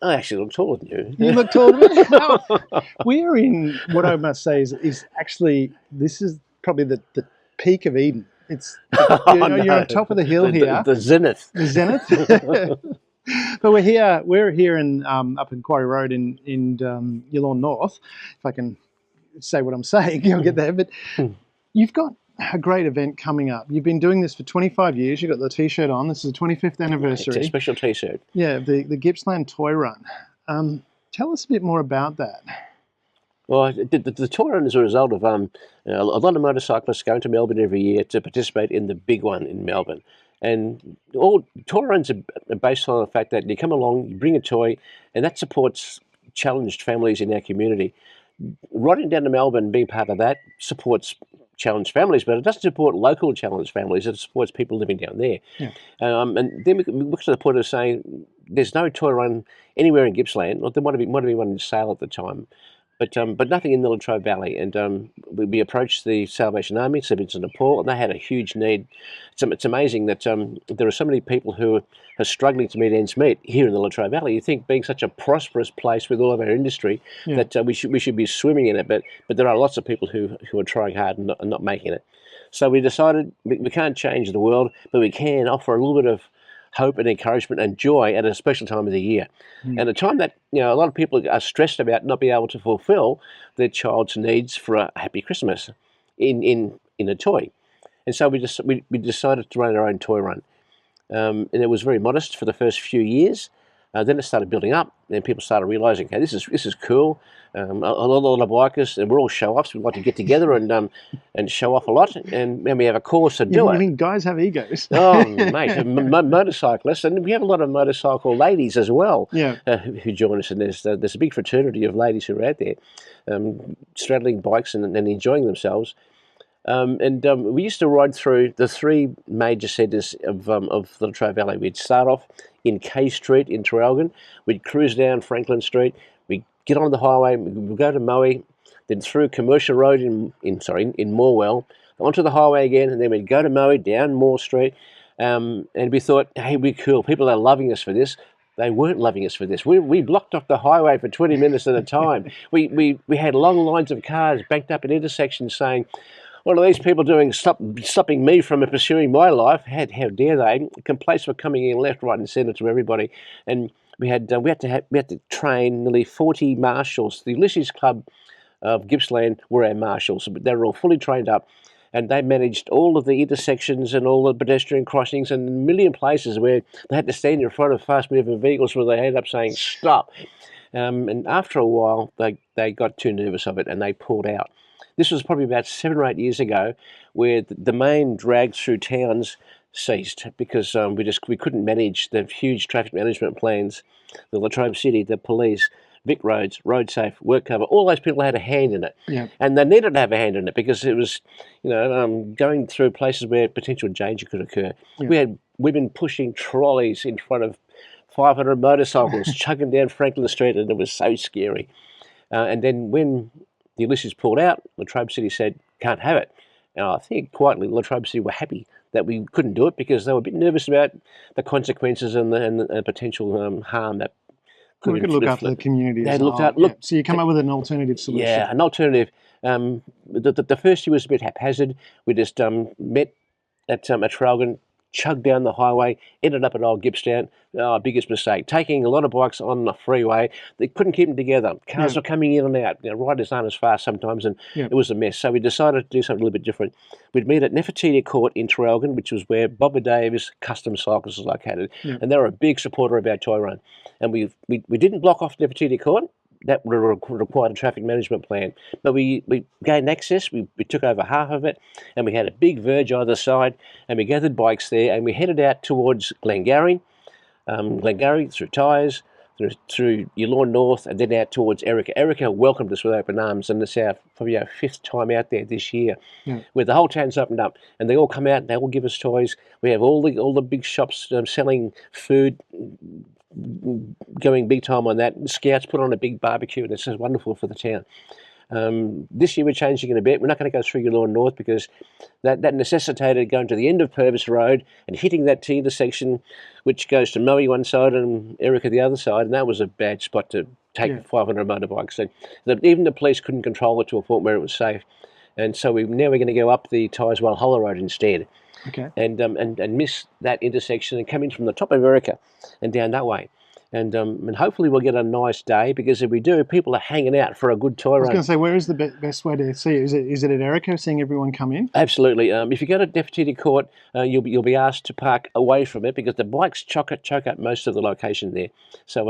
I actually look taller than You you. look taller than me. No, we're in what I must say is actually this is probably the peak of Eden. It's Oh you're no, on top of the hill the here, the zenith. the zenith. But we're here in up in Quarry Road in Yallourn North. If I can say what I'm saying, you'll get there. But you've got a great event coming up. You've been doing this for 25 years. You've got the T-shirt on. This is the 25th It's a anniversary. special T-shirt. Yeah, the Gippsland Toy Run. Tell us a bit more about that. Well, the tour run is a result of a lot of motorcyclists going to Melbourne every year to participate in the big one in Melbourne. And all tour runs are based on the fact that you come along, you bring a toy, and that supports challenged families in our community. Riding down to Melbourne, being part of that, supports challenged families, but it doesn't support local challenged families. It supports people living down there. Yeah. And then we got to the point of saying there's no toy run anywhere in Gippsland. Well, there might have been one in Sale at the time, but nothing in the Latrobe Valley. And we approached the Salvation Army, St Vincent de Paul, and they had a huge need. It's amazing that there are so many people who are struggling to meet ends meet here in the Latrobe Valley. You think being such a prosperous place with all of our industry that we should be swimming in it, but there are lots of people who are trying hard and not making it. So we decided we can't change the world, but we can offer a little bit of hope and encouragement and joy at a special time of the year. And a time that a lot of people are stressed about not being able to fulfill their child's needs for a happy Christmas in a toy. And so we decided to run our own toy run. And it was very modest for the first few years. Then it started building up, and people started realising, okay, this is cool. A lot of bikers, and we're all show-offs. We like to get together and show off a lot, and we have a cause to do You it. mean guys have egos? Oh, mate, motorcyclists, and we have a lot of motorcycle ladies as well Yeah. who join us, and there's a big fraternity of ladies who are out there straddling bikes and enjoying themselves. We used to ride through the three major centres of the Latrobe Valley. We'd start off in K Street in Traralgon. We'd cruise down Franklin Street. We'd get on the highway. We'd go to Moe, then through Commercial Road in Morwell, onto the highway again, and then we'd go to Moe, down Moore Street. And we thought, hey, we're cool. People are loving us for this. They weren't loving us for this. We blocked off the highway for 20 minutes at a time. We had long lines of cars banked up at intersections saying, what are these people doing stopping me from pursuing my life? How dare they? Complaints were coming in left, right and centre to everybody. And we had to train nearly 40 marshals. The Ulysses Club of Gippsland were our marshals. They were all fully trained up, and they managed all of the intersections and all the pedestrian crossings and a million places where they had to stand in front of fast-moving vehicles where they ended up saying, stop. And after a while, they got too nervous of it and they pulled out. This was probably about 7 or 8 years ago, where the main drag through towns ceased because we couldn't manage the huge traffic management plans. The Latrobe City, the police, Vic Roads, Road Safe, Work Cover, all those people had a hand in it. Yeah. And they needed to have a hand in it because it was, going through places where potential danger could occur. Yeah. We had women pushing trolleys in front of 500 motorcycles, chugging down Franklin Street, and it was so scary. And then when the Ulysses pulled out, Latrobe City said, can't have it. And I think quietly Latrobe City were happy that we couldn't do it because they were a bit nervous about the consequences and the potential harm that could We could look after the community They as a looked whole. out. Look, So you come up with an alternative solution. yeah, an alternative. The first year was a bit haphazard. We just met at Traralgon, chugged down the highway, ended up at Old Gippsland. Our biggest mistake, taking a lot of bikes on the freeway. They couldn't keep them together. Cars were coming in and out. Riders aren't as fast sometimes, and it was a mess. So we decided to do something a little bit different. We'd meet at Nefertiti Court in Traralgon, which was where Bob Davis Custom Cycles is located, and they were a big supporter of our toy run. And we didn't block off Nefertiti Court. That would have required a traffic management plan. But we gained access, we took over half of it, and we had a big verge either side, and we gathered bikes there, and we headed out towards Glengarry, through Tyres, through Yallourn North, and then out towards Erica. Erica welcomed us with open arms, and it's probably our 5th time out there this year, where the whole town's opened up, and they all come out, and they all give us toys. We have all the big shops selling food, going big time on that. Scouts put on a big barbecue, and it's just wonderful for the town. This year we're changing it a bit. We're not going to go through Yallourn North because that necessitated going to the end of Purvis Road and hitting that T intersection, which goes to Moe one side and Erica the other side, and that was a bad spot to take 500 motorbikes. And even the police couldn't control it to a point where it was safe. And so now we're going to go up the Tyswell Hollow Road instead. Okay. And miss that intersection and come in from the top of Erica and down that way. And hopefully we'll get a nice day, because if we do, people are hanging out for a good toy run. I was going to say, where is the best way to see it? Is it at Erica, seeing everyone come in? Absolutely. If you go to Deputy Court, you'll be asked to park away from it, because the bikes choke up most of the location there. So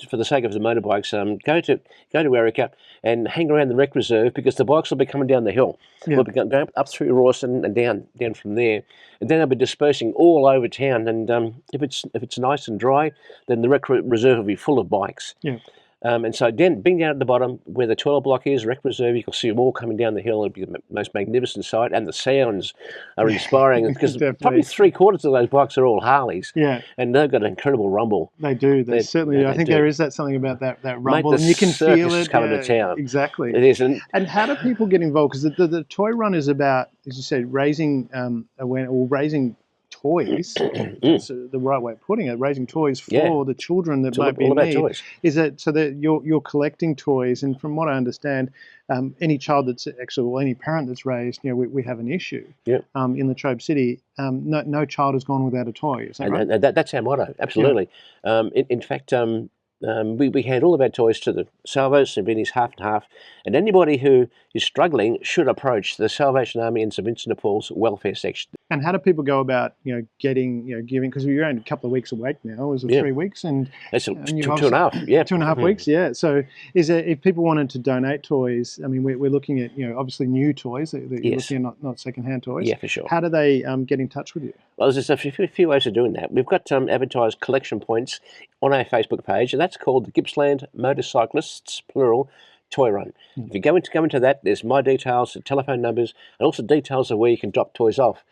for the sake of the motorbikes, go to Erica and hang around the rec reserve, because the bikes will be coming down the hill. Yeah. We'll be going up through Rawson and down from there, and then they'll be dispersing all over town. And if it's nice and dry, then the rec reserve will be full of bikes. Yeah. And so then being down at the bottom where the toilet block is, rec reserve, you can see them all coming down the hill. It'll be the most magnificent sight, and the sounds are inspiring, because probably 3/4 of those bikes are all Harleys. Yeah. And they've got an incredible rumble. They do. They certainly do. I think there is something about that rumble, Mate, and you can feel it coming to town. Exactly. It is. And how do people get involved? Because the toy run is about, as you said, raising awareness, or raising toys. That's the right way of putting it. Raising toys for the children that might be in need. Toys. Is it so that you're collecting toys? And from what I understand, any child that's actually, or any parent that's raised, we have an issue. Yep. In Latrobe City, no child has gone without a toy. Is that right? And that's our motto. Absolutely. Yeah. In fact. We hand all of our toys to the Salvos and Vinnie's half and half, and anybody who is struggling should approach the Salvation Army in St Vincent de Paul's welfare section. And how do people go about, getting, giving? Because you're only a couple of weeks awake now. Is it 3 weeks? And that's 2.5. Yeah, 2.5 weeks. Yeah. So, if people wanted to donate toys, I mean, we're looking at, obviously new toys that you're looking at, not secondhand toys. Yeah, for sure. How do they get in touch with you? Well, there's a few ways of doing that. We've got advertised collection points on our Facebook page, and that's called the Gippsland Motorcyclists, plural, Toy Run. If you go into that, there's my details, the telephone numbers, and also details of where you can drop toys off.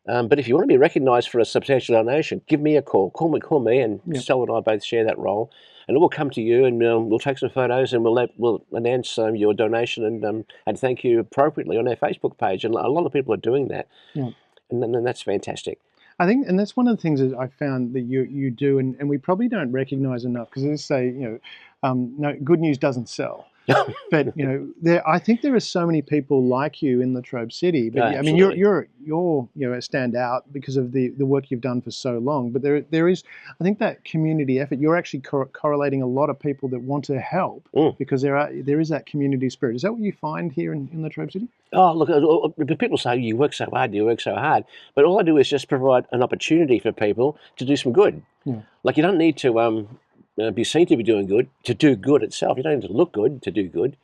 But if you want to be recognised for a substantial donation, give me a call. Call me, and Stella and I both share that role, and we'll come to you, and we'll take some photos, and we'll announce your donation and thank you appropriately on our Facebook page. And a lot of people are doing that, and that's fantastic. I think, and that's one of the things that I found that you do, and we probably don't recognise enough, because as I say, no, good news doesn't sell. But I think there are so many people like you in Latrobe City. But I mean, you're a standout because of the work you've done for so long. But there is, I think, that community effort. You're actually correlating a lot of people that want to help because there is that community spirit. Is that what you find here in Latrobe City? Oh, look, people say you work so hard, but all I do is just provide an opportunity for people to do some good. Yeah. Like, you don't need to be seen to be doing good to do good itself. You don't need to look good to do good.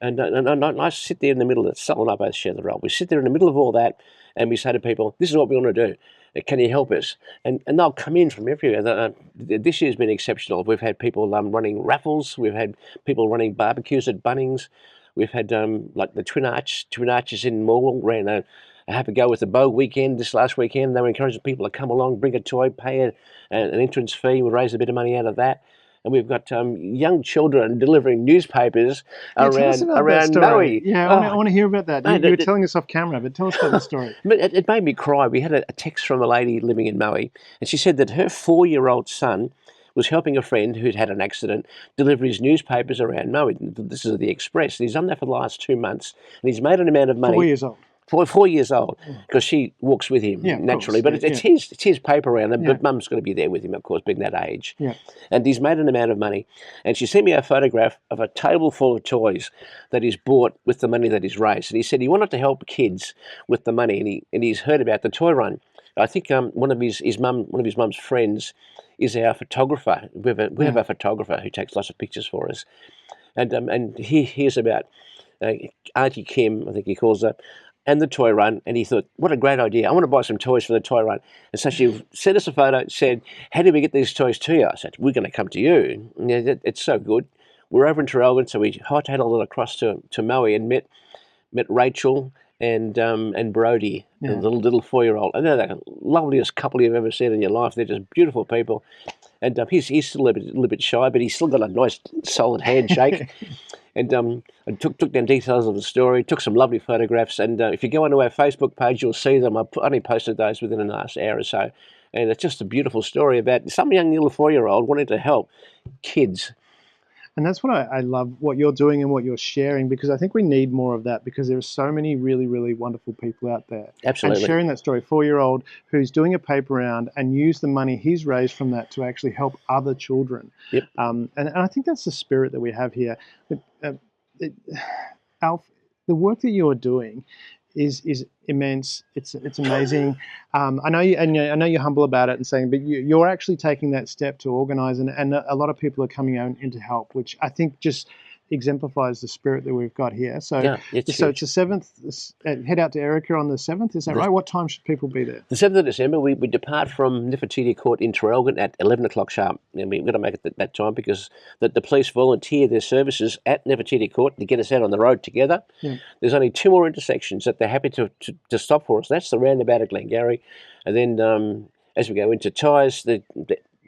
And I sit there in the middle of it. Stella and I both share the role. We sit there in the middle of all that, and we say to people, this is what we want to do. Can you help us? And they'll come in from everywhere. This year's been exceptional. We've had people running raffles. We've had people running barbecues at Bunnings. We've had like the Twin Arches in Morwell ran a have a go with the Bow weekend this last weekend. They were encouraging people to come along, bring a toy, pay an entrance fee. We'll raise a bit of money out of that. And we've got young children delivering newspapers around Moe. Yeah, I want to hear about that. You were telling us off camera, but tell us about the story. It made me cry. We had a text from a lady living in Moe, and she said that her 4-year-old son was helping a friend who'd had an accident deliver his newspapers around Moe. This is the Express. And he's done that for the last 2 months, and he's made an amount of money. 4 years old. 4 years old, because she walks with him naturally. But it's his paper around him, but Mum's got to be there with him, of course, being that age. Yeah. And he's made an amount of money. And she sent me a photograph of a table full of toys that he's bought with the money that he's raised. And he said he wanted to help kids with the money, and he's heard about the toy run. I think one of his mum's friends is our photographer. We have a photographer who takes lots of pictures for us, and he hears about Auntie Kim, I think he calls her, and the toy run, and he thought, what a great idea. I want to buy some toys for the toy run. And so she sent us a photo, said, how do we get these toys to you? I said, we're going to come to you. And it's so good. We're over in Traralgon, so we hightailed it across to Moe and met Rachel and Brody, the little 4-year-old. And they're the loveliest couple you've ever seen in your life. They're just beautiful people. And he's still a little bit shy, but he's still got a nice, solid handshake. And I took down details of the story, took some lovely photographs, and if you go onto our Facebook page, you'll see them. Only posted those within the last hour or so, and it's just a beautiful story about some young little 4-year-old wanting to help kids. And that's what I love, what you're doing and what you're sharing, because I think we need more of that, because there are so many really, really wonderful people out there. Absolutely. And sharing that story, 4-year-old who's doing a paper round and use the money he's raised from that to actually help other children. Yep. And I think that's the spirit that we have here. Alf, the work that you're doing is immense. It's amazing. I know you're humble about it and saying, but you're actually taking that step to organise, and a lot of people are coming out in to help, which I think just exemplifies the spirit that we've got here. So, yeah, it's the 7th. Head out to Erica on the 7th. Is that right? What time should people be there? The 7th of December, we depart from Nefertiti Court in Traralgon at 11 o'clock sharp. And we've got to make it that time because the police volunteer their services at Nefertiti Court to get us out on the road together. Yeah. There's only 2 more intersections that they're happy to stop for us. That's the roundabout at Glengarry. And then as we go into Tyres,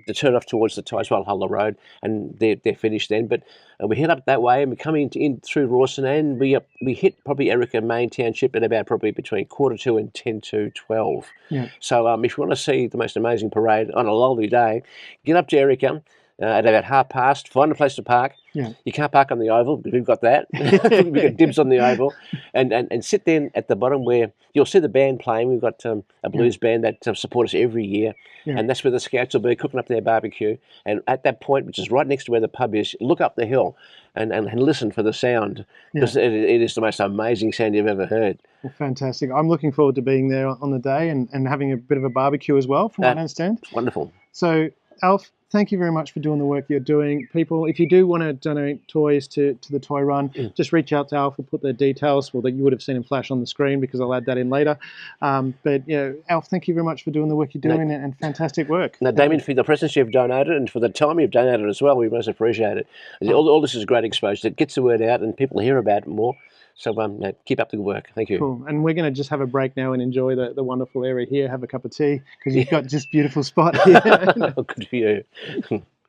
the turn off towards the Walhalla Road, and they're finished then. But we head up that way, and we come in through Rawson, and we hit probably Erica Main Township at about probably between 2:45 and 10 to 12. Yeah. So if you want to see the most amazing parade on a lovely day, get up to Erica at about past, find a place to park. Yeah. You can't park on the oval, but we've got that. We've got dibs on the oval. And sit there at the bottom where you'll see the band playing. We've got a blues band that support us every year. Yeah. And that's where the scouts will be cooking up their barbecue. And at that point, which is right next to where the pub is, look up the hill and listen for the sound. Because it is the most amazing sound you've ever heard. Well, fantastic. I'm looking forward to being there on the day and having a bit of a barbecue as well, from what I understand. It's wonderful. So, Alf, thank you very much for doing the work you're doing. People, if you do want to donate toys to the toy run, just reach out to Alf. We'll put their details, well, that you would have seen him flash on the screen, because I'll add that in later. But Alf, thank you very much for doing the work you're doing, and fantastic work. Now, Damien, for the presence you've donated and for the time you've donated as well, we most appreciate it. All this is great exposure. It gets the word out and people hear about it more. So keep up the good work. Thank you. Cool. And we're going to just have a break now and enjoy the wonderful area here, have a cup of tea, because you've got just beautiful spot here. Good for you.